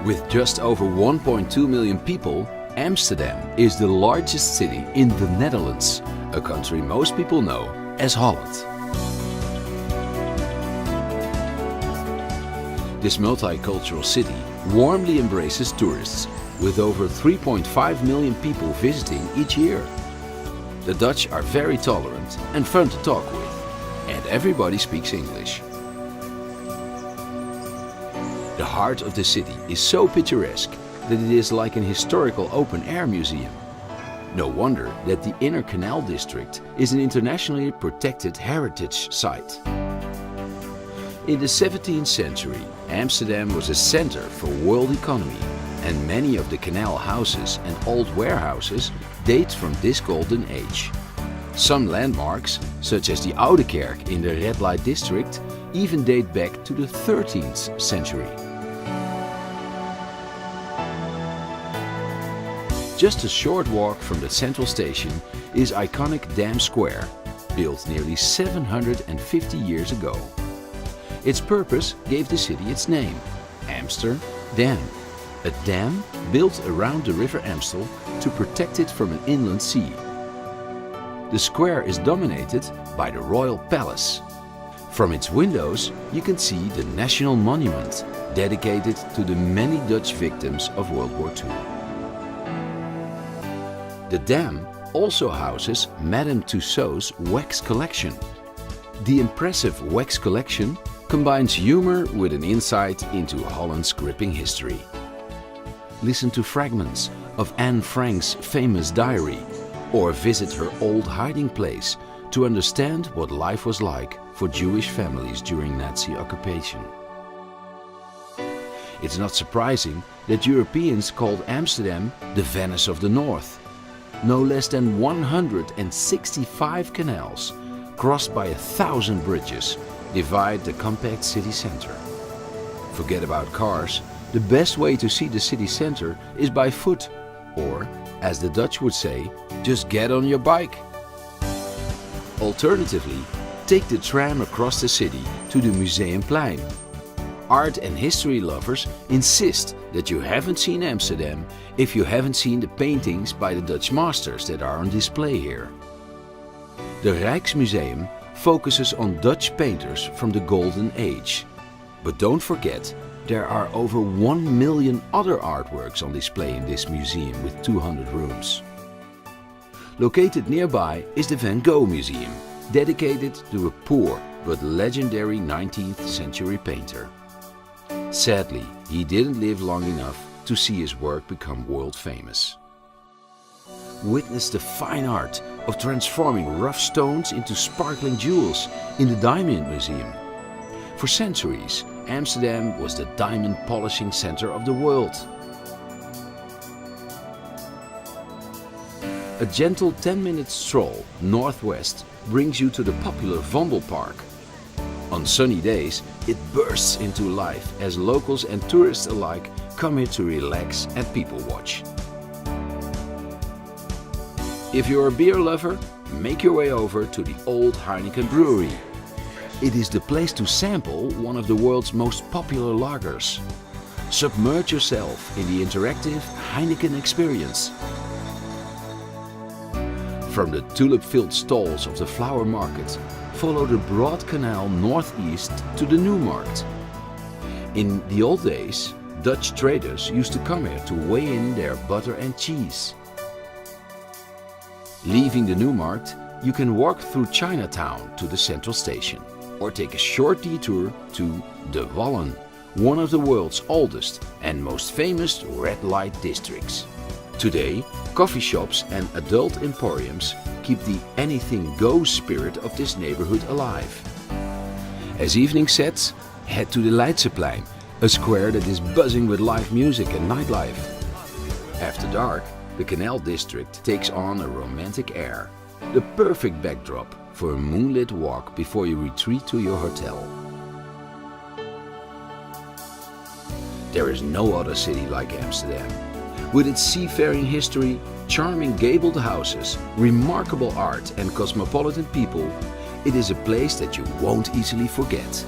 With just over 1.2 million people, Amsterdam is the largest city in the Netherlands, a country most people know as Holland. This multicultural city warmly embraces tourists, with over 3.5 million people visiting each year. The Dutch are very tolerant and fun to talk with, and everybody speaks English. The heart of the city is so picturesque that it is like an historical open-air museum. No wonder that the Inner Canal district is an internationally protected heritage site. In the 17th century, Amsterdam was a center for world economy, and many of the canal houses and old warehouses date from this golden age. Some landmarks, such as the Oude Kerk in the red light district, even date back to the 13th century. Just a short walk from the central station is iconic Dam Square, built nearly 750 years ago. Its purpose gave the city its name, Amsterdam, a dam built around the river Amstel to protect it from an inland sea. The square is dominated by the Royal Palace. From its windows you can see the National Monument, dedicated to the many Dutch victims of World War II. The dam also houses Madame Tussauds wax collection. The impressive wax collection combines humor with an insight into Holland's gripping history. Listen to fragments of Anne Frank's famous diary, or visit her old hiding place to understand what life was like for Jewish families during Nazi occupation. It's not surprising that Europeans called Amsterdam the Venice of the North. No less than 165 canals, crossed by 1,000 bridges, divide the compact city center. Forget about cars, the best way to see the city center is by foot, or, as the Dutch would say, just get on your bike. Alternatively, take the tram across the city to the Museumplein. Art and history lovers insist that you haven't seen Amsterdam if you haven't seen the paintings by the Dutch masters that are on display here. The Rijksmuseum focuses on Dutch painters from the Golden Age. But don't forget, there are over 1 million other artworks on display in this museum with 200 rooms. Located nearby is the Van Gogh Museum, dedicated to a poor but legendary 19th century painter. Sadly, he didn't live long enough to see his work become world famous. Witness the fine art of transforming rough stones into sparkling jewels in the Diamond Museum. For centuries, Amsterdam was the diamond polishing center of the world. A gentle 10-minute stroll northwest brings you to the popular Vondelpark. On sunny days, it bursts into life as locals and tourists alike come here to relax and people watch. If you're a beer lover, make your way over to the old Heineken brewery. It is the place to sample one of the world's most popular lagers. Submerge yourself in the interactive Heineken experience. From the tulip-filled stalls of the flower market, follow the broad canal northeast to the New Markt. In the old days, Dutch traders used to come here to weigh in their butter and cheese. Leaving the New Markt, you can walk through Chinatown to the central station, or take a short detour to De Wallen, one of the world's oldest and most famous red light districts. Today, coffee shops and adult emporiums keep the anything goes spirit of this neighborhood alive. As evening sets, head to the Leidseplein, a square that is buzzing with live music and nightlife. After dark, the Canal District takes on a romantic air, the perfect backdrop for a moonlit walk before you retreat to your hotel. There is no other city like Amsterdam. With its seafaring history, charming gabled houses, remarkable art and cosmopolitan people, it is a place that you won't easily forget.